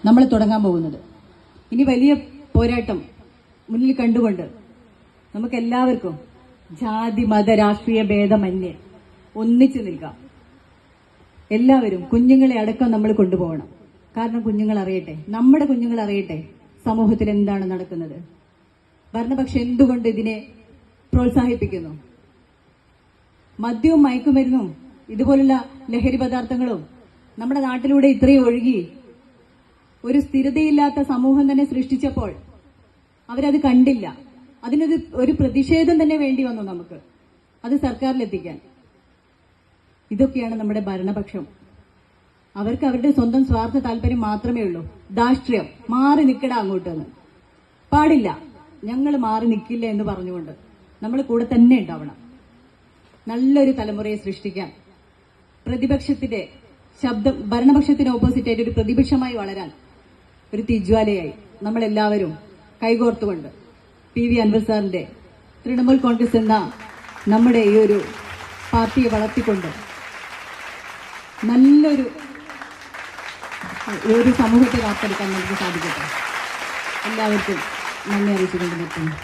നമ്മൾ തുടങ്ങാൻ പോകുന്നത്. ഇനി വലിയ പോരാട്ടം മുന്നിൽ കണ്ടുകൊണ്ട് നമുക്കെല്ലാവർക്കും ജാതി മത രാഷ്ട്രീയ ഭേദമന്യേ ഒന്നിച്ചു നിൽക്കാം. എല്ലാവരും കുഞ്ഞുങ്ങളെ അടക്കം നമ്മൾ കൊണ്ടുപോകണം. കാരണം കുഞ്ഞുങ്ങൾ അറിയട്ടെ, നമ്മുടെ കുഞ്ഞുങ്ങൾ അറിയട്ടെ സമൂഹത്തിൽ എന്താണ് നടക്കുന്നത്. ഭരണപക്ഷം എന്തുകൊണ്ട് ഇതിനെ പ്രോത്സാഹിപ്പിക്കുന്നു? മദ്യവും മയക്കുമരുന്നും ഇതുപോലുള്ള ലഹരി പദാർത്ഥങ്ങളും നമ്മുടെ നാട്ടിലൂടെ ഇത്രയും ഒഴുകി ഒരു സ്ഥിരതയില്ലാത്ത സമൂഹം തന്നെ സൃഷ്ടിച്ചപ്പോൾ അവരത് കണ്ടില്ല. ഒരു പ്രതിഷേധം തന്നെ വേണ്ടി വന്നു നമുക്ക് അത് സർക്കാരിലെത്തിക്കാൻ. ഇതൊക്കെയാണ് നമ്മുടെ ഭരണപക്ഷം. അവർക്ക് അവരുടെ സ്വന്തം സ്വാർത്ഥ താല്പര്യം മാത്രമേ ഉള്ളൂ. ധാർഷ്ട്യം, മാറി നിൽക്കട അങ്ങോട്ടെന്ന്. പാടില്ല, ഞങ്ങൾ മാറി നിൽക്കില്ല എന്ന് പറഞ്ഞുകൊണ്ട് നമ്മൾ കൂടെ തന്നെ ഉണ്ടാവണം. നല്ലൊരു തലമുറയെ സൃഷ്ടിക്കാൻ പ്രതിപക്ഷത്തിന്റെ ശബ്ദം, ഭരണപക്ഷത്തിന് ഓപ്പോസിറ്റായിട്ട് ഒരു പ്രതിപക്ഷമായി വളരാൻ ഒരു തീജ്വാലയായി നമ്മളെല്ലാവരും കൈകോർത്തുകൊണ്ട് PV അൻവർ സാറിന്റെ തൃണമൂൽ കോൺഗ്രസ് എന്ന നമ്മുടെ ഈ ഒരു പാർട്ടിയെ വളർത്തിക്കൊണ്ട് നല്ലൊരു സമൂഹത്തെ വാർത്തെടുക്കാൻ നമുക്ക് സാധിക്കട്ടെ. എല്ലാവർക്കും നന്ദി അറിയിച്ചുകൊണ്ട് നിർത്തുന്നു.